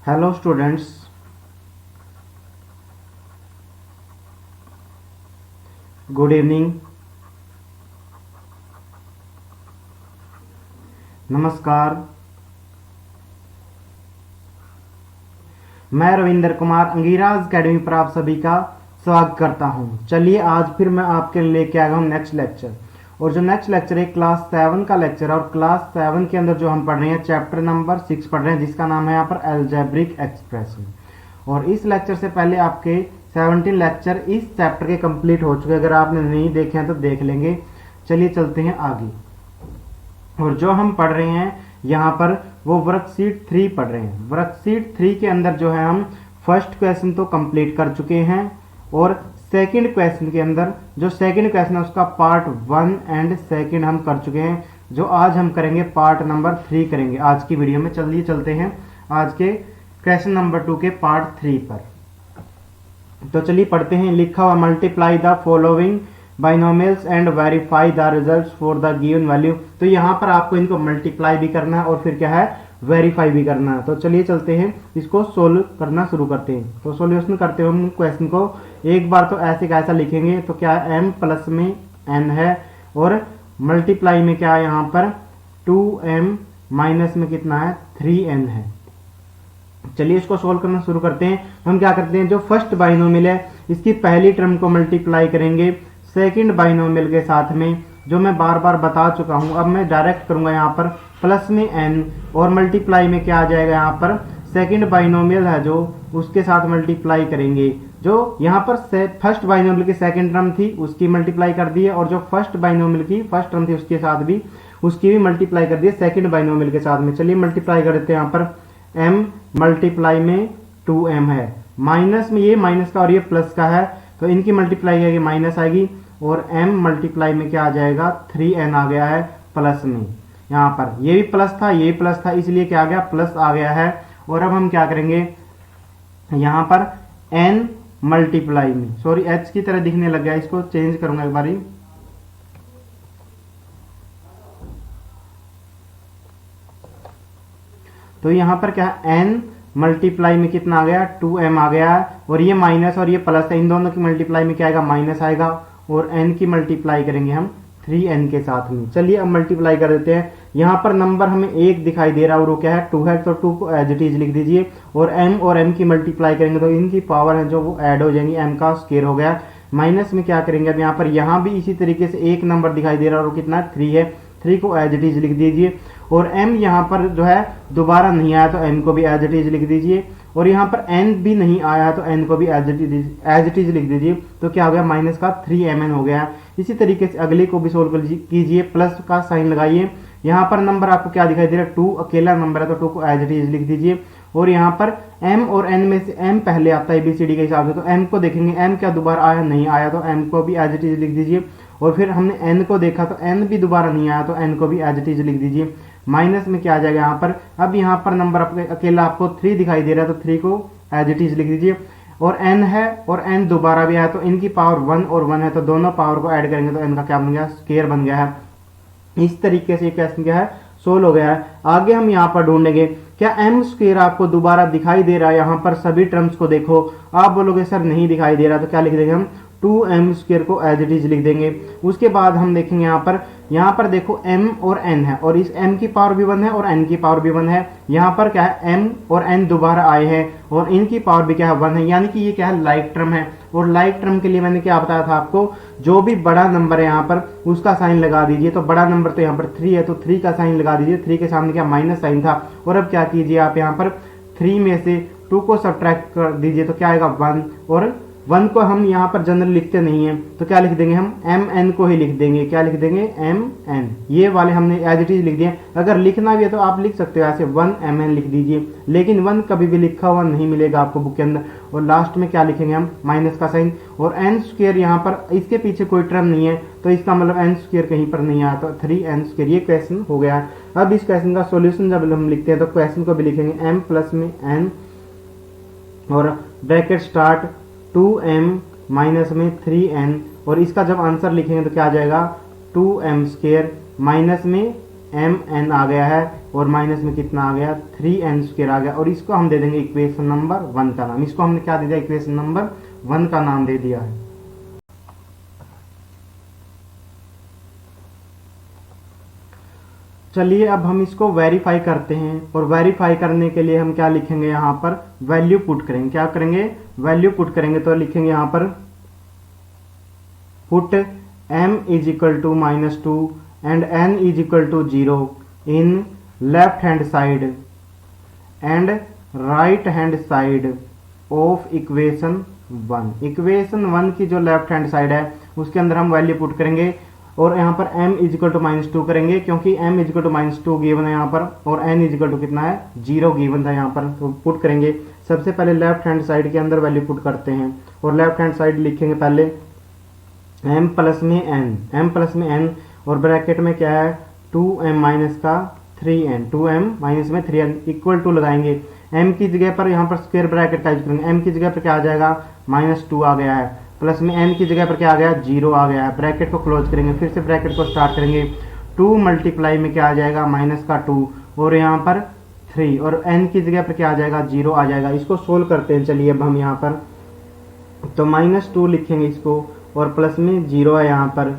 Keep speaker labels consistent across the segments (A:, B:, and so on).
A: Hello students, good evening. नमस्कार। मैं Ravindra Kumar अंगीराज academy पर आप सभी का स्वागत करता हूं। चलिए आज फिर मैं आपके लिए लेके आया हूं नेक्स्ट लेक्चर। और जो नेक्स्ट लेक्चर है क्लास 7 का लेक्चर है और क्लास 7 के अंदर जो हम पढ़ रहे हैं चैप्टर नंबर 6 पढ़ रहे हैं, जिसका नाम है यहाँ पर अलजेब्रिक एक्सप्रेशन। और इस लेक्चर से पहले आपके 17 लेक्चर इस चैप्टर के कंप्लीट हो चुके हैं। अगर आपने नहीं देखे हैं तो देख लेंगे। चलिए चलते हैं आगे। और जो हम पढ़ रहे हैं यहाँ पर वो वर्कशीट 3 पढ़ रहे हैं। वर्कशीट 3 के अंदर जो है हम फर्स्ट क्वेश्चन तो कंप्लीट कर चुके हैं और सेकंड क्वेश्चन के अंदर जो सेकंड क्वेश्चन है उसका पार्ट 1 एंड सेकंड हम कर चुके हैं। जो आज हम करेंगे पार्ट नंबर 3 करेंगे आज की वीडियो में। चलिए चलते हैं आज के क्वेश्चन नंबर 2 के पार्ट 3 पर। तो चलिए पढ़ते हैं। लिखा हुआ multiply the following binomials and verify the results for the given value. तो यहाँ पर आपको इनको मल्टीप्लाई भी करना है और फिर क्या है वेरीफाई भी करना है। तो चलिए चलते हैं इसको सोल्व करना शुरू करते हैं। तो सॉल्यूशन करते हुए हम क्वेश्चन को एक बार तो ऐसे कैसा लिखेंगे। तो क्या है m प्लस में n है और मल्टीप्लाई में क्या है यहाँ पर 2m माइनस में कितना है 3n है। चलिए इसको सोल्व करना शुरू करते हैं। हम क्या करते हैं जो फर्स्ट बाइनोमियल है इसकी पहली टर्म को मल्टीप्लाई करेंगे सेकंड बाइनोमियल के साथ में, जो मैं बार बार बता चुका हूं। अब मैं डायरेक्ट करूंगा यहाँ पर प्लस में n और मल्टीप्लाई में क्या आ जाएगा यहाँ पर सेकंड बाइनोमियल है जो उसके साथ मल्टीप्लाई करेंगे। जो यहाँ पर फर्स्ट बाइनोमियल की सेकंड टर्म थी उसकी मल्टीप्लाई कर दी है और जो फर्स्ट बाइनोमियल की फर्स्ट टर्म थी उसके साथ भी उसकी भी मल्टीप्लाई कर दी है सेकंड बाइनोमियल के साथ में। चलिए मल्टीप्लाई कर देते हैं। यहाँ पर m मल्टीप्लाई में 2m है, माइनस में ये माइनस का और ये प्लस का है तो इनकी मल्टीप्लाई आएगी माइनस आएगी और m मल्टीप्लाई में क्या आ जाएगा 3n आ गया है प्लस में। यहाँ पर ये भी प्लस था ये प्लस था इसलिए क्या आ गया प्लस आ गया है। और अब हम क्या करेंगे यहाँ पर n मल्टीप्लाई में सॉरी h की तरह दिखने लग गया, इसको चेंज करूंगा एक बारी। तो यहाँ पर क्या n मल्टीप्लाई में कितना आ गया 2m आ गया और ये माइनस और ये प्लस है, इन दोनों की मल्टीप्लाई में क्या आएगा माइनस आएगा और n की मल्टीप्लाई करेंगे हम 3n के साथ में। चलिए अब मल्टीप्लाई कर देते हैं। यहाँ पर नंबर हमें 1 दिखाई दे रहा है और वो क्या है 2 है तो 2 को एज इट इज लिख दीजिए और m की मल्टीप्लाई करेंगे तो इनकी पावर है जो वो ऐड हो जाएंगी, m का स्क्वायर हो गया। माइनस में क्या करेंगे अब यहाँ पर यहाँ भी इसी तरीके से एक नंबर दिखाई दे रहा है और वो कितना 3 है, 3 को एज इट इज लिख दीजिए और m यहाँ पर जो है दोबारा नहीं आया तो m को भी एज इट इज लिख दीजिए और यहाँ पर n भी नहीं आया है तो n को भी एज इट इज लिख दीजिए। तो क्या हो गया माइनस का 3mn हो गया। इसी तरीके से अगले को भी सोल्व कीजिए, प्लस का साइन लगाइए। यहाँ पर नंबर आपको क्या दिखाई दे रहा है 2 अकेला नंबर है तो 2 को एज इट इज लिख दीजिए और यहाँ पर m और n में से m पहले आता है ABCD के हिसाब से तो m को देखेंगे m क्या दोबारा आया नहीं आया तो m को भी एज इट इज लिख दीजिए और फिर हमने n को देखा तो n भी दोबारा नहीं आया तो n को भी एज इट इज लिख दीजिए। माइनस में क्या आ जाएगा यहाँ पर अब यहाँ पर नंबर अकेला आपको 3 दिखाई दे रहा है तो 3 को एज इट इज लिख दीजिए और n है और n दोबारा भी आया तो इनकी पावर 1 और 1 है तो दोनों पावर को ऐड करेंगे तो n का क्या बन गया स्क्वायर बन गया है। इस तरीके से क्वेश्चन क्या है सोल्व हो गया है। आगे हम यहाँ पर ढूंढेंगे क्या m स्क्वायर आपको दोबारा दिखाई दे रहा है। यहाँ पर सभी टर्म्स को देखो, आप बोलोगे सर नहीं दिखाई दे रहा तो क्या लिख देंगे हम 2m स्क्वायर को एज इट इज लिख देंगे। उसके बाद हम देखेंगे यहाँ पर देखो m और n है और इस m की पावर भी 1 है और n की पावर भी 1 है। यहाँ पर क्या है m और n दोबारा आए हैं और इनकी पावर भी क्या है 1 है, यानी कि ये क्या है लाइक टर्म है। और लाइक टर्म के लिए मैंने क्या बताया था आपको, जो भी बड़ा नंबर है यहाँ पर उसका साइन लगा दीजिए। तो बड़ा नंबर तो यहाँ पर 3 है तो 3 का साइन लगा दीजिए, 3 के सामने क्या माइनस साइन था। और अब क्या कीजिए आप यहाँ पर 3 में से 2 को सब्ट्रैक्ट कर दीजिए तो क्या आएगा 1 और 1 को हम यहाँ पर जनरल लिखते नहीं है तो क्या लिख देंगे हम mn को ही लिख देंगे। क्या लिख देंगे mn, ये वाले हमने एज इट इज लिख दिए। अगर लिखना भी है तो आप लिख सकते हो ऐसे 1mn लिख दीजिए, लेकिन 1 कभी भी लिखा हुआ नहीं मिलेगा आपको बुक के अंदर। और लास्ट में क्या लिखेंगे हम माइनस का साइन और n स्क्वायर यहाँ पर इसके पीछे कोई टर्म नहीं है तो इसका मतलब n स्क्वायर कहीं पर नहीं आया तो 3n स्क्वायर। ये क्वेश्चन हो गया। अब इस क्वेश्चन का सोल्यूशन जब हम लिखते हैं तो क्वेश्चन को भी लिखेंगे m प्लस में n और ब्रैकेट स्टार्ट 2m माइनस में 3n और इसका जब आंसर लिखेंगे तो क्या आ जाएगा 2m स्क्वायर माइनस में एम एन आ गया है और माइनस में कितना आ गया 3n² आ गया, और इसको हम दे देंगे इक्वेशन नंबर 1 का नाम। इसको हमने क्या दे दिया, इक्वेशन नंबर 1 का नाम दे दिया है। चलिए अब हम इसको वेरीफाई करते हैं, और वेरीफाई करने के लिए हम क्या लिखेंगे, यहाँ पर वैल्यू पुट करेंगे। क्या करेंगे, वैल्यू पुट करेंगे। तो लिखेंगे यहाँ पर put m is equal to -2 and n is equal to 0 in left hand side and right hand side of equation 1। Equation 1 की जो लेफ्ट हैंड साइड है उसके अंदर हम वैल्यू पुट करेंगे, और यहाँ पर m इज इक्वल टू -2 करेंगे, क्योंकि m is equal to -2 given है यहाँ पर, और n इज इक्वल टू कितना है 0 गिवन था यहाँ पर। तो पुट करेंगे, सबसे पहले लेफ्ट हैंड साइड के अंदर वैल्यू पुट करते हैं, और लेफ्ट हैंड साइड लिखेंगे पहले m प्लस में n, और ब्रैकेट में क्या है 2m माइनस का 3n, 2m माइनस में 3n इक्वल टू लगाएंगे। m की जगह पर यहाँ पर स्क्वायर ब्रैकेट का यूज करेंगे, m की जगह पर क्या आ जाएगा -2 आ गया है, प्लस में n की जगह पर क्या आ गया 0 आ गया है। ब्रैकेट को क्लोज करेंगे, फिर से ब्रैकेट को स्टार्ट करेंगे, 2 मल्टीप्लाई में क्या आ जाएगा -2 और यहाँ पर 3, और n की जगह पर क्या आ जाएगा 0 आ जाएगा। इसको सोल्व करते हैं। चलिए अब हम यहाँ पर तो -2 लिखेंगे इसको, और प्लस में 0 है यहाँ पर,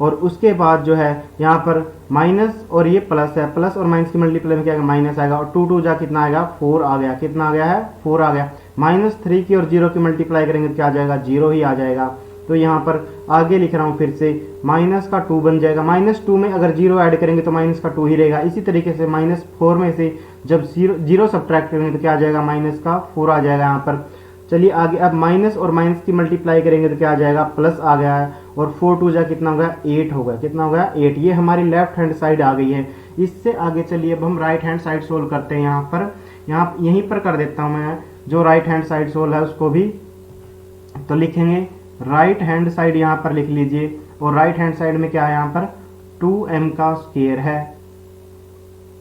A: और उसके बाद जो है यहाँ पर माइनस और ये प्लस है, प्लस और माइनस की मल्टीप्लाई में क्या आएगा माइनस आएगा, और 2 जा कितना आएगा 4 आ गया। कितना आ गया है 4 आ गया। -3 की और 0 की मल्टीप्लाई करेंगे तो क्या आ जाएगा 0 ही आ जाएगा। तो यहाँ पर आगे लिख रहा हूँ फिर से, -2 बन जाएगा। -2 में अगर 0 ऐड करेंगे तो -2 ही रहेगा। इसी तरीके से -4 में से जब 0 सब्ट्रैक्ट करेंगे तो क्या आ जाएगा -4 आ जाएगा यहाँ पर। चलिए आगे, अब माइनस और माइनस की मल्टीप्लाई करेंगे तो क्या आ जाएगा प्लस आ गया है, और 4 2 जा कितना हो गया 8 हो गया। कितना हो गया 8। ये हमारी लेफ्ट हैंड साइड आ गई है। इससे आगे चलिए अब हम राइट हैंड साइड सोल्व करते हैं। यहाँ पर यहीं पर कर देता हूँ मैं, जो राइट हैंड साइड सोल्व है उसको भी। तो लिखेंगे राइट हैंड साइड यहाँ पर लिख लीजिए, और राइट हैंड साइड में क्या है यहाँ पर 2m का स्क्वायर है,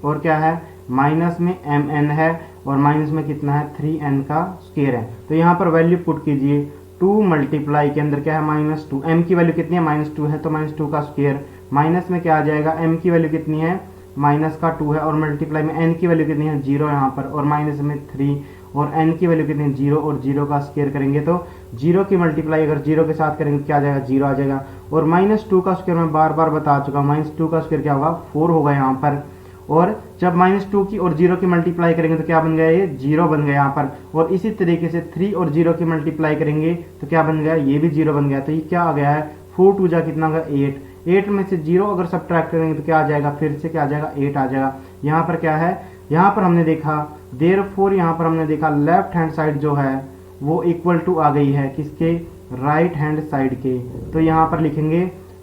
A: और क्या है माइनस में mn है, और माइनस में कितना है 3n का स्क्वायर है। तो यहाँ पर वैल्यू पुट कीजिए, 2 मल्टीप्लाई के अंदर क्या है -2, m की वैल्यू कितनी है -2 है, तो -2 का स्क्वायर, माइनस में क्या आ जाएगा m की वैल्यू कितनी है -2 है, और मल्टीप्लाई में n की वैल्यू कितनी है 0 यहाँ पर, और माइनस में 3, और n की वैल्यू कितनी है 0, और 0 का स्क्वायर करेंगे तो 0 की मल्टीप्लाई अगर 0 के साथ करेंगे तो क्या आ जाएगा 0 आ जाएगा। और -2 का स्क्वायर मैं बार बार बता चुका हूँ, -2 का स्क्वायर क्या होगा 4 होगा यहाँ पर, और जब -2 की और 0 की मल्टीप्लाई करेंगे तो क्या बन गया ये 0 बन गया यहाँ पर। और इसी तरीके से 3 और 0 की मल्टीप्लाई करेंगे तो क्या बन गया, ये भी 0 बन गया। तो ये क्या आ गया है 4 2 जा कितना होगा 8, 8 में से 0 अगर सब्ट्रैक्ट करेंगे तो क्या आ जाएगा, फिर से क्या आ जाएगा 8 आ जाएगा। यहाँ पर क्या है, यहाँ पर हमने देखा देयरफॉर, यहाँ पर हमने देखा लेफ्ट हैंड साइड जो है वो इक्वल टू आ गई है किसके, राइट हैंड साइड के। तो यहाँ पर लिखेंगे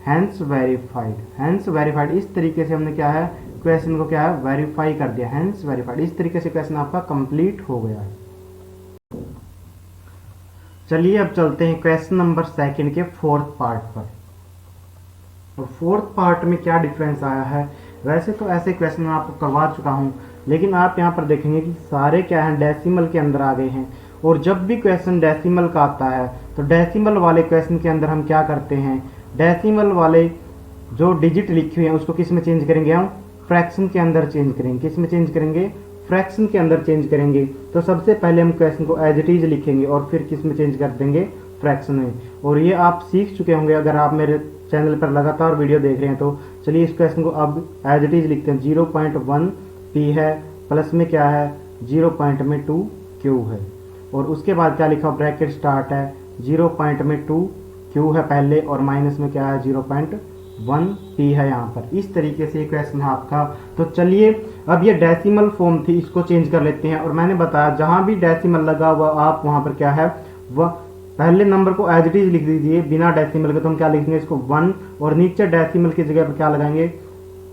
A: हैंस वेरीफाइड, हैंस वेरीफाइड। इस तरीके से हमने क्या है क्वेश्चन को क्या है वेरीफाई कर दिया, हैंस वेरीफाइड। इस तरीके से क्वेश्चन आपका कंप्लीट हो गया है। चलिए अब चलते हैं क्वेश्चन नंबर 2 के 4th पार्ट पर। और 4th पार्ट में क्या डिफरेंस आया है, वैसे तो ऐसे क्वेश्चन मैं आपको करवा चुका हूँ, लेकिन आप यहाँ पर देखेंगे कि सारे क्या हैं डेसिमल के अंदर आ गए हैं। और जब भी क्वेश्चन डेसिमल का आता है तो डेसिमल वाले क्वेश्चन के अंदर हम क्या करते हैं, डेसिमल वाले जो डिजिट लिखी हुई है उसको किस में चेंज करेंगे, हम फ्रैक्शन के अंदर चेंज करेंगे। किस में चेंज करेंगे, फ्रैक्शन के अंदर चेंज करेंगे। तो सबसे पहले हम क्वेश्चन को एज इट इज लिखेंगे और फिर किस में चेंज कर देंगे, फ्रैक्शन में। और ये आप सीख चुके होंगे अगर आप मेरे चैनल पर लगातार वीडियो देख रहे हैं। तो चलिए इस क्वेश्चन को अब एज इट इज लिखते हैं। 0.1 p है, प्लस में क्या है 0.2 q है, और उसके बाद क्या लिखा ब्रैकेट स्टार्ट है 0.2 q है पहले, और माइनस में क्या है 0.1 p है यहाँ पर। इस तरीके से क्वेश्चन है आपका। तो चलिए अब ये डेसिमल फॉर्म थी, इसको चेंज कर लेते हैं। और मैंने बताया जहां भी डेसिमल लगा हुआ आप वहां पर क्या है वह पहले नंबर को एज इट इज लिख दीजिए बिना डेसिमल के। तो हम क्या लिखेंगे इसको 1, और नीचे डेसिमल की जगह पर क्या लगाएंगे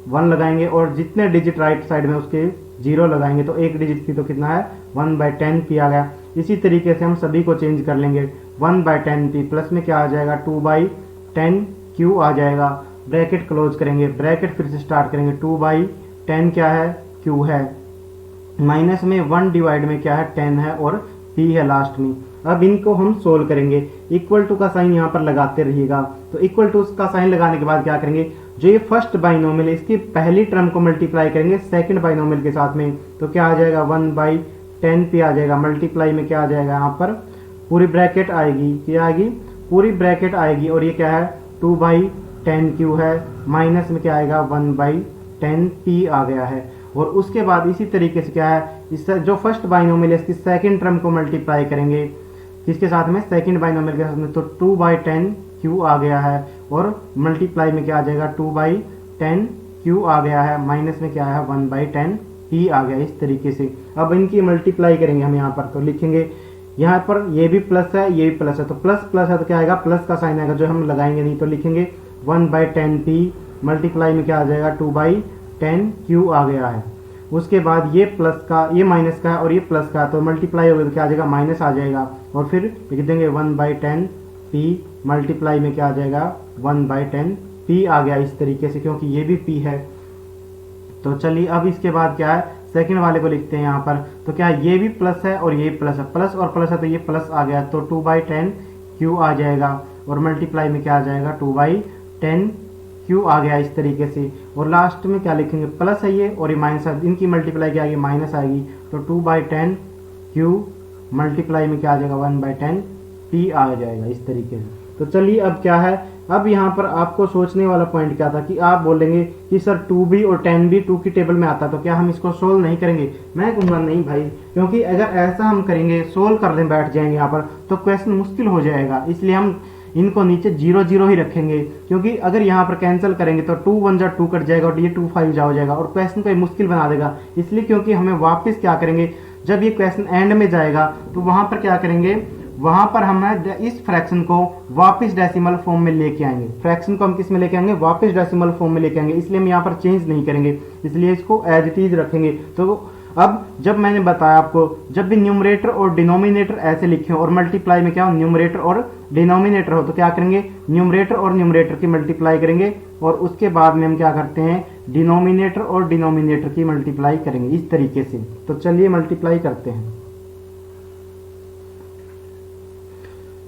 A: 1 लगाएंगे, और जितने डिजिट राइट साइड में उसके 0 लगाएंगे। तो एक डिजिट थी तो कितना है 1/10 p आ गया। इसी तरीके से हम सभी को चेंज कर लेंगे 1/10 p, प्लस में क्या आ जाएगा 2/10 q आ जाएगा। ब्रैकेट क्लोज करेंगे, ब्रैकेट फिर से स्टार्ट करेंगे 2/10 क्या है q है, माइनस में 1 डिवाइड में क्या है 10 है, और p है लास्ट में। अब इनको हम सोल्व करेंगे। इक्वल टू का साइन यहाँ पर लगाते रहिएगा। तो इक्वल टू का साइन लगाने के बाद क्या करेंगे, जो ये फर्स्ट बाइनोमियल है इसकी पहली टर्म को मल्टीप्लाई करेंगे सेकंड बाइनोमियल के साथ में। तो क्या आ जाएगा 1/10p आ जाएगा। मल्टीप्लाई में क्या आ जाएगा, यहाँ पर पूरी ब्रैकेट आएगी, क्या आएगी, पूरी ब्रैकेट आएगी। और ये क्या है 2/10q है, माइनस में क्या आएगा 1/10p आ गया है। और उसके बाद इसी तरीके से क्या है, इस जो फर्स्ट बाइनोमियल है इसकी सेकंड टर्म को मल्टीप्लाई करेंगे किसके साथ में, सेकंड बाइनोमियल के साथ में। तो 2/10q आ गया है। और मल्टीप्लाई में क्या आ जाएगा 2/10q आ गया है, माइनस में क्या है 1/10p आ गया। इस तरीके से अब इनकी मल्टीप्लाई करेंगे हम यहाँ पर। तो लिखेंगे यहाँ पर ये भी प्लस है, ये भी प्लस है, तो प्लस प्लस है तो क्या आएगा, प्लस का साइन आएगा जो हम लगाएंगे नहीं। तो लिखेंगे 1/10p मल्टीप्लाई में क्या आ जाएगा 2/10q आ गया है। उसके बाद ये प्लस का, ये माइनस का है और ये प्लस का है, तो मल्टीप्लाई होगा तो क्या आ जाएगा, माइनस आ जाएगा। और फिर लिख देंगे 1/10p मल्टीप्लाई में क्या आ जाएगा 1/10p आ गया। इस तरीके से, क्योंकि ये भी p है। तो चलिए अब इसके बाद क्या है, सेकंड वाले को लिखते हैं यहाँ पर। तो क्या है, ये भी प्लस है और ये प्लस है, प्लस और प्लस है तो ये प्लस आ गया। तो 2/10q आ जाएगा। और मल्टीप्लाई में क्या आ जाएगा 2/10q आ गया। इस तरीके से। और लास्ट में क्या लिखेंगे, प्लस है ये और ये माइनस है, इनकी मल्टीप्लाई क्या आएगी, माइनस आएगी। तो 2/10q मल्टीप्लाई में क्या आ जाएगा 1/10p आ जाएगा। इस तरीके से। तो चलिए अब क्या है, अब यहाँ पर आपको सोचने वाला पॉइंट क्या था कि आप बोलेंगे कि सर 2b और 10b 2 की टेबल में आता है, तो क्या हम इसको सोल्व नहीं करेंगे। मैं कहूँगा नहीं भाई, क्योंकि अगर ऐसा हम करेंगे, सोल्व करने बैठ जाएंगे यहाँ पर, तो क्वेश्चन मुश्किल हो जाएगा। इसलिए हम इनको नीचे 0 0 ही रखेंगे, क्योंकि अगर यहाँ पर कैंसिल करेंगे तो 2 1 जा 2 कट जाएगा और ये 2 5 जा हो जाएगा और क्वेश्चन को मुश्किल बना देगा। इसलिए क्योंकि हमें वापस क्या करेंगे, जब ये क्वेश्चन एंड में जाएगा तो वहां पर क्या करेंगे, वहां पर हम इस फ्रैक्शन को वापस डेसिमल फॉर्म में लेके आएंगे। फ्रैक्शन को हम किस में लेके आएंगे, वापस डेसिमल फॉर्म में लेके आएंगे। इसलिए हम यहाँ पर चेंज नहीं करेंगे, इसलिए इसको एज इट इज रखेंगे। तो अब जब मैंने बताया आपको, जब भी न्यूमरेटर और डिनोमिनेटर ऐसे लिखे हो और मल्टीप्लाई में क्या हो, न्यूमरेटर और डिनोमिनेटर हो, तो क्या करेंगे, न्यूमरेटर और न्यूमरेटर की मल्टीप्लाई करेंगे और उसके बाद में हम क्या करते हैं, डिनोमिनेटर और डिनोमिनेटर की मल्टीप्लाई करेंगे। इस तरीके से। तो चलिए मल्टीप्लाई करते हैं।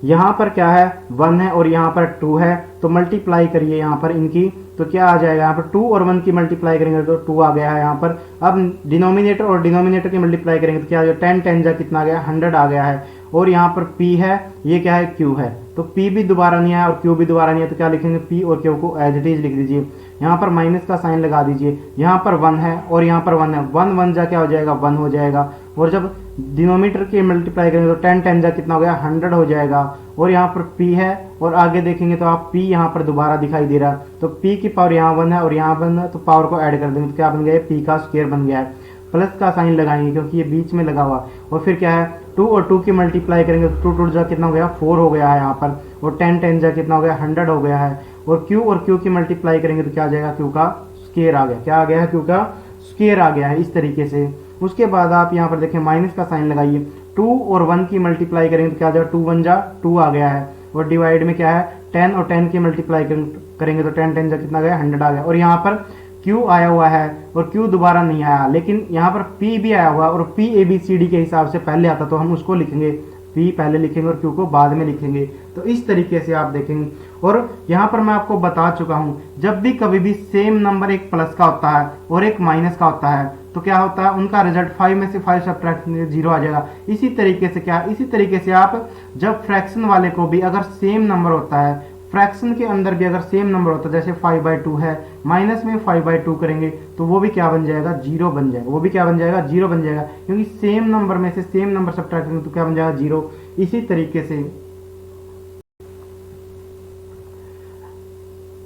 A: यहाँ पर क्या है 1 है और यहाँ पर 2 है, तो मल्टीप्लाई करिए यहाँ पर इनकी। तो क्या आ जाएगा, यहाँ पर 2 और 1 की मल्टीप्लाई करेंगे तो 2 आ गया है यहाँ पर। अब डिनोमिनेटर और डिनोमिनेटर की मल्टीप्लाई करेंगे तो क्या आ गया, 10 10 जा कितना आ गया, 100 आ गया है। और यहाँ पर p है, ये क्या है, q है। तो p भी दोबारा नहीं आया और q भी दोबारा नहीं है, तो क्या लिखेंगे, p और q को एज इट इज लिख दीजिए। यहाँ पर माइनस का साइन लगा दीजिए। यहाँ पर 1 है और यहाँ पर 1 है, 1 1 जा क्या हो जाएगा, 1 हो जाएगा। और जब डिनोमिनेटर की मल्टीप्लाई करेंगे तो 10 10 जा कितना हो गया, 100 हो जाएगा। और यहाँ पर p है और आगे देखेंगे तो आप p यहाँ पर दोबारा दिखाई दे रहा है, तो p की पावर यहाँ 1 है और यहाँ 1 है, तो पावर को ऐड कर देंगे तो क्या बन गया, p का स्क्वायर बन गया है। प्लस का साइन लगाएंगे क्योंकि ये बीच में लगा हुआ। और फिर क्या है, 2 और 2 की मल्टीप्लाई करेंगे तो 2 2 जा कितना हो गया, 4 हो गया है यहाँ पर। और 10 10 जा कितना हो गया, 100 हो गया है। और q की मल्टीप्लाई करेंगे तो क्या आ जाएगा, q का स्क्वायर आ गया। क्या आ गया है, q का स्क्वायर आ गया है। इस तरीके से। उसके बाद आप यहाँ पर देखें, माइनस का साइन लगाइए। 2 और 1 की मल्टीप्लाई करेंगे तो क्या आ जाएगा, 2 1 जा 2 आ गया है। और डिवाइड में क्या है, 10 और 10 की मल्टीप्लाई करेंगे तो 10 10 जा कितना आ गया, 100 आ गया। और यहाँ पर q आया हुआ है और q दोबारा नहीं आया, लेकिन यहाँ पर p भी आया हुआ है और p ABCD के हिसाब से पहले आता, तो हम उसको लिखेंगे, p पहले लिखेंगे और q को बाद में लिखेंगे। तो इस तरीके से आप देखेंगे। और यहाँ पर मैं आपको बता चुका हूँ, जब भी कभी भी सेम नंबर एक प्लस का होता है और एक माइनस का होता है, तो क्या होता है, उनका रिजल्ट 5 में से 5 सब्ट्रैक्ट 0 आ जाएगा। इसी तरीके से क्या, इसी तरीके से आप जब फ्रैक्शन वाले को भी अगर सेम नंबर होता है, फ्रैक्शन के अंदर भी अगर सेम नंबर होता है, जैसे 5/2 है, माइनस में 5/2 करेंगे तो वो भी क्या बन जाएगा, 0 बन जाएगा। वो भी क्या बन जाएगा, 0 बन जाएगा, क्योंकि सेम नंबर में से सेम नंबर सब्ट्रैक्ट करेंगे तो क्या बन जाएगा, 0। इसी तरीके से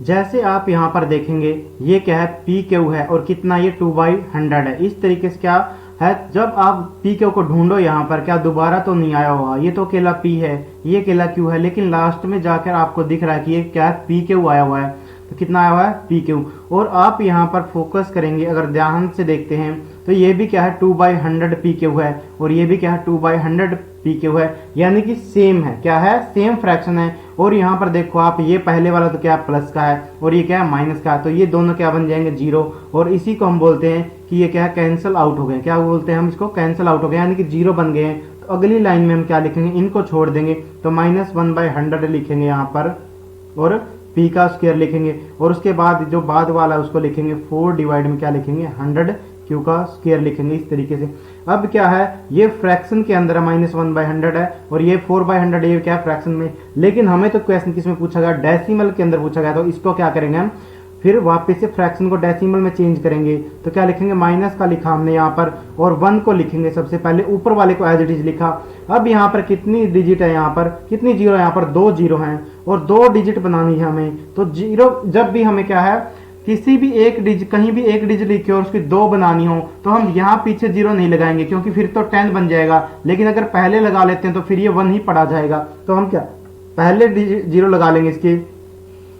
A: जैसे आप यहाँ पर देखेंगे, ये क्या है, PQ है और कितना, ये 2/100 है। इस तरीके से क्या है, जब आप PQ को ढूंढो यहाँ पर, क्या दोबारा तो नहीं आया होगा, ये तो अकेला P है, ये अकेला Q है, लेकिन लास्ट में जाकर आपको दिख रहा है कि ये क्या है, PQ आया हुआ है। तो कितना आया हुआ है, PQ। और आप यहाँ पर फोकस करेंगे, अगर ध्यान से देखते हैं तो ये भी क्या है, 2/100 PQ है और ये भी क्या है, 2/100 PQ है, यानी कि सेम है। क्या है, सेम फ्रैक्शन है। और यहाँ पर देखो आप, ये पहले वाला तो क्या प्लस का है और ये क्या है, माइनस का है, तो ये दोनों क्या बन जाएंगे, 0। और इसी को हम बोलते हैं कि ये क्या है, कैंसिल आउट हो गए। क्या बोलते हैं हम इसको, कैंसिल आउट हो गए, यानी कि 0 बन गए हैं। तो अगली लाइन में हम क्या लिखेंगे, इनको छोड़ देंगे तो -1/100 लिखेंगे यहाँ पर और p का स्क्वायर लिखेंगे और उसके बाद जो बाद वाला उसको लिखेंगे 4 डिवाइड में क्या लिखेंगे 100 q का स्क्वायर लिखेंगे इस तरीके से। अब क्या है, ये फ्रैक्शन के अंदर -1/100 है और ये 4/100 ये क्या है फ्रैक्शन में, लेकिन हमें तो क्वेश्चन किसमें पूछा गया, डेसिमल के अंदर पूछा गया। तो इसको क्या करेंगे हम, फिर वापस से फ्रैक्शन को डेसिमल में चेंज करेंगे। तो क्या लिखेंगे, माइनस का लिखा हमने यहाँ पर और 1 को लिखेंगे सबसे पहले, ऊपर वाले को एज इट इज लिखा। अब यहाँ पर कितनी डिजिट है, यहाँ पर कितनी जीरो है, यहाँ पर 2 जीरो हैं और 2 डिजिट बनानी है हमें। तो जीरो जब भी हमें क्या है, किसी भी एक डिजिट, कहीं भी एक डिजिट लिखी और उसकी 2 बनानी हो तो हम यहाँ पीछे जीरो नहीं लगाएंगे क्योंकि फिर तो 10 बन जाएगा। लेकिन अगर पहले लगा लेते हैं तो फिर ये 1 ही पड़ा जाएगा। तो हम क्या पहले जीरो लगा लेंगे इसकी।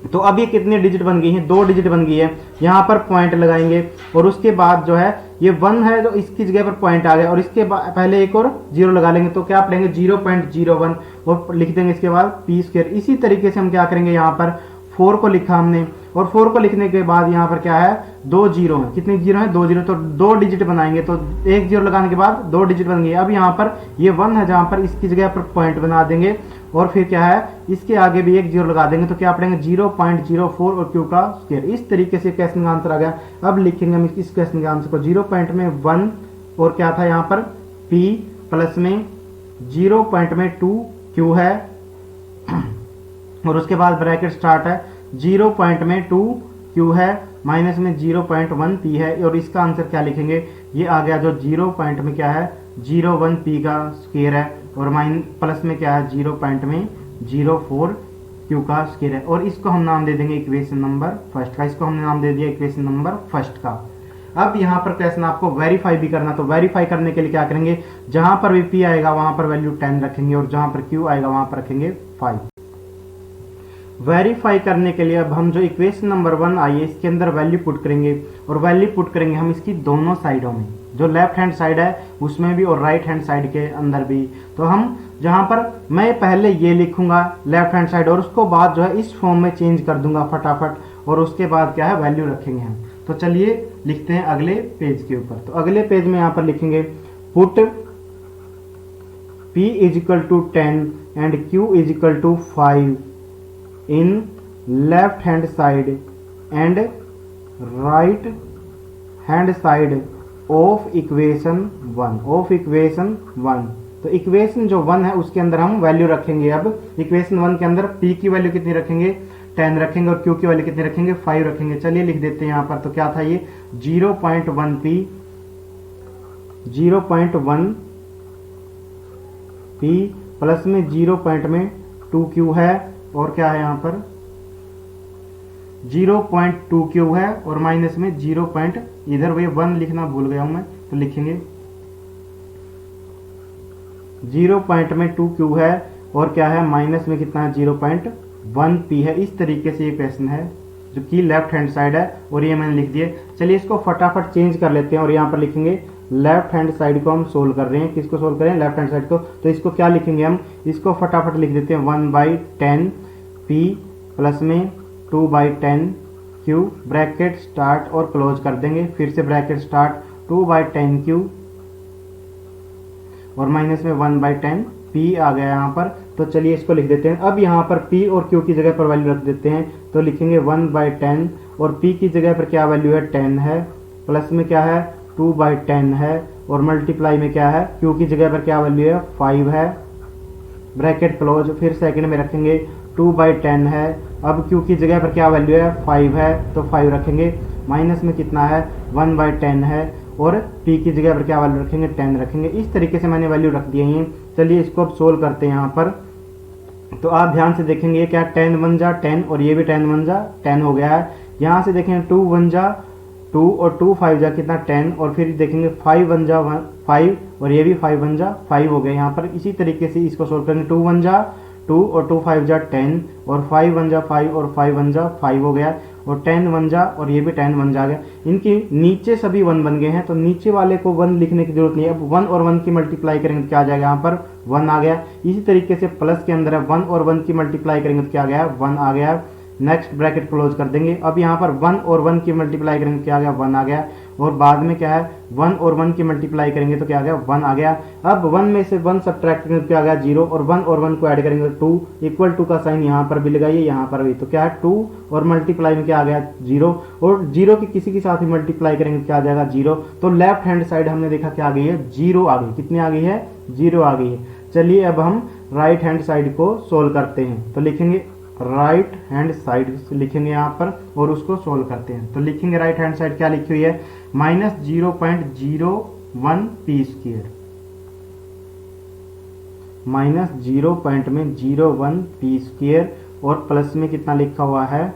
A: तो अब ये कितनी डिजिट बन गई है, 2 डिजिट बन गई है। यहाँ पर पॉइंट लगाएंगे और उसके बाद जो है ये 1 है तो इसकी जगह पर पॉइंट आ गया और इसके पहले एक और जीरो लगा लेंगे तो क्या पढ़ेंगे 0.01 और लिख देंगे इसके बाद p स्क्वायर। इसी तरीके से हम क्या करेंगे, यहाँ पर 4 को लिखा हमने और 4 को लिखने के बाद यहाँ पर क्या है 2 जीरो है, कितने जीरो है 2 जीरो, तो 2 डिजिट बनाएंगे तो एक जीरो लगाने के बाद 2 डिजिट बन गई। अब यहाँ पर ये 1 है जहाँ पर इसकी जगह पर पॉइंट बना देंगे और फिर क्या है इसके आगे भी एक जीरो लगा देंगे तो क्या पढ़ेंगे 0.04 और q का स्क्वायर। इस तरीके से क्वेश्चन का आंसर आ गया। अब लिखेंगे हम इस क्वेश्चन के आंसर को 0.1 और क्या था यहाँ पर p प्लस में 0.2 q है और उसके बाद ब्रैकेट स्टार्ट है 0.2 q है माइनस में 0.1 p है और इसका आंसर क्या लिखेंगे, ये आ गया जो 0 में क्या है 0.1 p का स्क्वायर है और प्लस में क्या है 0.04 q का स्क्वायर है और इसको हम नाम दे देंगे इक्वेशन नंबर फर्स्ट का। इसको हमने नाम दे दिया इक्वेशन नंबर फर्स्ट का। अब यहाँ पर क्वेश्चन आपको वेरीफाई भी करना, तो वेरीफाई करने के लिए क्या करेंगे, जहां पर भी p आएगा वहां पर वैल्यू 10 रखेंगे और जहां पर q आएगा वहां पर रखेंगे 5। वेरीफाई करने के लिए अब हम जो इक्वेशन नंबर 1 आई है इसके अंदर वैल्यू पुट करेंगे और वैल्यू पुट करेंगे हम इसकी दोनों साइडों में, जो लेफ्ट हैंड साइड है उसमें भी और राइट हैंड साइड के अंदर भी। तो हम जहां पर मैं पहले ये लिखूंगा लेफ्ट हैंड साइड और उसको बाद जो है इस फॉर्म में चेंज कर दूंगा फटाफट और उसके बाद क्या है वैल्यू रखेंगे हम। तो चलिए लिखते हैं अगले पेज के ऊपर। तो अगले पेज में यहाँ पर लिखेंगे put p = 10 and q = 5 in left hand side and right hand side of equation 1 तो इक्वेशन जो 1 है उसके अंदर हम वैल्यू रखेंगे। अब इक्वेशन 1 के अंदर p की वैल्यू कितनी रखेंगे 10 रखेंगे और q की वैल्यू कितनी रखेंगे 5 रखेंगे। चलिए लिख देते हैं यहाँ पर। तो क्या था ये 0.1 p 0.1 p प्लस में 0.2 q है और क्या है यहाँ पर 0.2 q है और माइनस में 0. इधर वही 1 लिखना भूल गया हूं मैं, तो लिखेंगे 0.2 q है और क्या है माइनस में कितना है 0.1 p है। इस तरीके से ये क्वेश्चन है जो कि लेफ्ट हैंड साइड है और ये मैंने लिख दिए। चलिए इसको फटाफट चेंज कर लेते हैं और यहाँ पर लिखेंगे लेफ्ट हैंड साइड को हम सोल्व कर रहे हैं। किसको सोल्व करें, लेफ्ट हैंड साइड को। तो इसको क्या लिखेंगे हम, इसको फटाफट लिख देते हैं 1/10 p प्लस में 2/10 q ब्रैकेट स्टार्ट और क्लोज कर देंगे। फिर से ब्रैकेट स्टार्ट 2/10 q और माइनस में 1/10 p आ गया यहाँ पर। तो चलिए इसको लिख देते हैं। अब यहाँ पर p और q की जगह पर वैल्यू रख देते हैं। तो लिखेंगे 1/10 और p की जगह पर क्या वैल्यू है 10 है, प्लस में क्या है 2/10 है और मल्टीप्लाई में क्या है q की जगह पर क्या वैल्यू है 5 है, ब्रैकेट क्लोज। फिर सेकंड में रखेंगे 2/10 है। अब q की जगह पर क्या वैल्यू है 5 है तो 5 रखेंगे, माइनस में कितना है 1/10 है और p की जगह पर क्या वैल्यू रखेंगे 10 रखेंगे। इस तरीके से मैंने वैल्यू रख दिए हैं। चलिए इसको अब सोल्व करते हैं यहाँ पर। तो आप ध्यान से देखेंगे क्या 10 1 जा 10 और ये भी 10 1 जा 10 हो गया है। यहाँ से देखेंगे 2 1 जा 2 और 2 5 जा कितना 10 और फिर देखेंगे 5 1 जा 5 और ये भी 5 1 जा 5 हो गए यहाँ पर। इसी तरीके से इसको सोल्व करेंगे 2 1 जा 2 और 2 5 जा 10 और 5 1 जा 5 और 5 1 जा 5 हो गया और 10 1 जा और ये भी 10 1 जा आ गया। इनके नीचे सभी 1 बन गए हैं तो नीचे वाले को 1 लिखने की जरूरत नहीं है। अब 1 और 1 की मल्टीप्लाई करेंगे तो क्या आ जाएगा, यहाँ पर 1 आ गया। इसी तरीके से प्लस के अंदर है 1 और 1 की मल्टीप्लाई करेंगे तो क्या आ गया 1 आ गया। नेक्स्ट ब्रैकेट क्लोज कर देंगे। अब यहाँ पर 1 और 1 की मल्टीप्लाई करेंगे क्या आ गया 1 आ गया, और बाद में क्या है 1 और 1 की मल्टीप्लाई करेंगे तो क्या आ गया 1 आ गया। अब 1 में से 1 सब्ट्रैक्ट करेंगे तो क्या आ गया 0, और 1 और 1 को ऐड करेंगे तो 2, इक्वल टू का साइन यहाँ पर भी लगाइए यहाँ पर भी, तो क्या है 2 और मल्टीप्लाई में क्या आ गया 0, और 0 की किसी के साथ भी मल्टीप्लाई करेंगे तो क्या आ जाएगा 0। तो लेफ्ट हैंड साइड हमने देखा क्या आ गई है 0 आ गई, कितनी आ गई है 0 आ गई है। चलिए अब हम राइट हैंड साइड को सोल्व करते हैं, तो लिखेंगे राइट हैंड साइड लिखेंगे यहाँ पर और उसको सोल्व करते हैं। तो लिखेंगे राइट हैंड साइड क्या लिखी हुई है -0.01 पी स्क्वायर, -0.01 पी स्क्वायर, और प्लस में कितना लिखा हुआ है,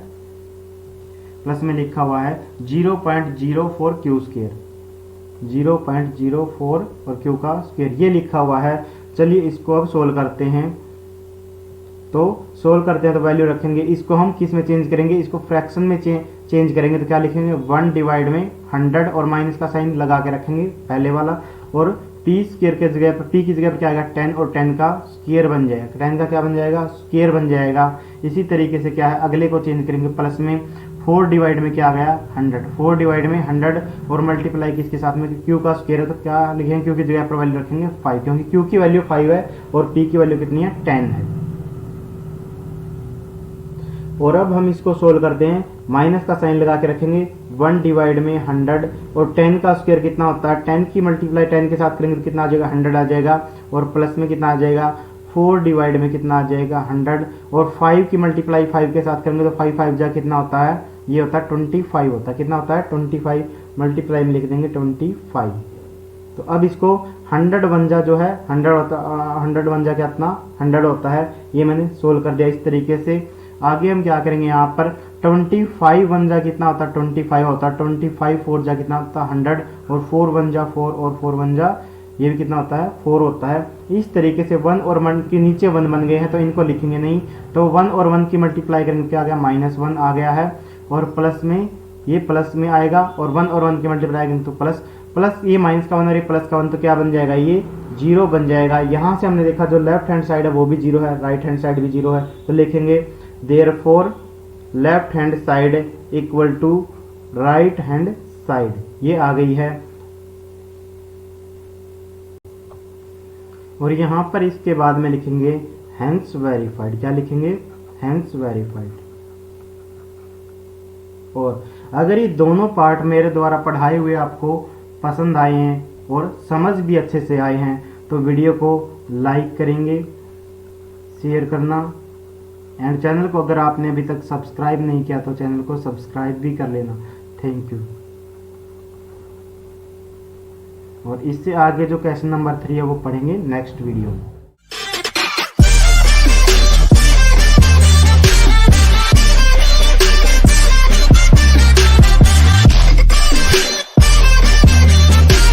A: प्लस में लिखा हुआ है 0.04 क्यू स्क्वायर, 0.04 और क्यू का स्क्वायर ये लिखा हुआ है। चलिए इसको अब सोल्व करते हैं, तो सोल्व करते हैं तो वैल्यू रखेंगे, इसको हम किस में चेंज करेंगे, इसको फ्रैक्शन में चेंज करेंगे तो क्या लिखेंगे 1 डिवाइड में 100 और माइनस का साइन लगा के रखेंगे पहले वाला, और पी स्क्वायर के जगह पर पी की जगह पर क्या आएगा 10 और 10 का स्क्वायर बन जाएगा, 10 का क्या बन जाएगा स्क्वायर बन जाएगा। इसी तरीके से क्या है अगले को चेंज करेंगे, प्लस में 4 डिवाइड में क्या आ गया 100, 4 डिवाइड में 100 और मल्टीप्लाई किसके साथ में क्यू का स्क्वायर है तो क्या लिखेंगे क्यू की जगह पर वैल्यू रखेंगे 5, क्योंकि क्यू की वैल्यू 5 है और पी की वैल्यू कितनी है 10 है। और अब हम इसको सोल्व करते हैं, माइनस का साइन लगा के रखेंगे 1 डिवाइड में 100 और 10 का स्क्वायर कितना होता है 10 की मल्टीप्लाई 10 के साथ करेंगे तो कितना आ जाएगा 100 आ जाएगा, और प्लस में कितना आ जाएगा 4 डिवाइड में कितना आ जाएगा 100, और 5 की मल्टीप्लाई 5 के साथ करेंगे तो 5 5 जा कितना होता है ये होता है 25 होता है, कितना होता है 25, मल्टीप्लाई में लिख देंगे 25। तो अब इसको 100 वंजा जो है 100 होता 100 वंजा क्या इतना 100 होता है, ये मैंने सोल्व कर दिया इस तरीके से। आगे हम क्या करेंगे यहाँ पर 25 वन जा कितना होता है 25 होता है, 25 4 जा कितना होता है 100, और 4 वन जा 4 और 4 वन जा ये भी कितना होता है 4 होता है। इस तरीके से 1 और 1 के नीचे 1 बन गए हैं तो इनको लिखेंगे नहीं, तो 1 और 1 की मल्टीप्लाई करेंगे क्या आ गया -1 आ गया है, और प्लस में ये प्लस में आएगा, और 1 और 1 की मल्टीप्लाई करेंगे तो प्लस ये माइनस का 1 और ये प्लस का 1 तो क्या बन जाएगा ये 0 बन जाएगा। यहाँ से हमने देखा जो लेफ्ट हैंड साइड है वो भी 0 है, राइट हैंड साइड भी 0 है, तो लिखेंगे therefore left hand side equal to right hand side, ये आ गई है। और यहां पर इसके बाद में लिखेंगे हेंस वेरीफाइड, क्या लिखेंगे हेंस वेरीफाइड। और अगर ये दोनों पार्ट मेरे द्वारा पढ़ाए हुए आपको पसंद आए हैं और समझ भी अच्छे से आए हैं तो वीडियो को लाइक करेंगे, शेयर करना, एंड चैनल को अगर आपने अभी तक सब्सक्राइब नहीं किया तो चैनल को सब्सक्राइब भी कर लेना। Thank you. और इससे आगे जो क्वेश्चन नंबर 3 है वो पढ़ेंगे नेक्स्ट वीडियो में।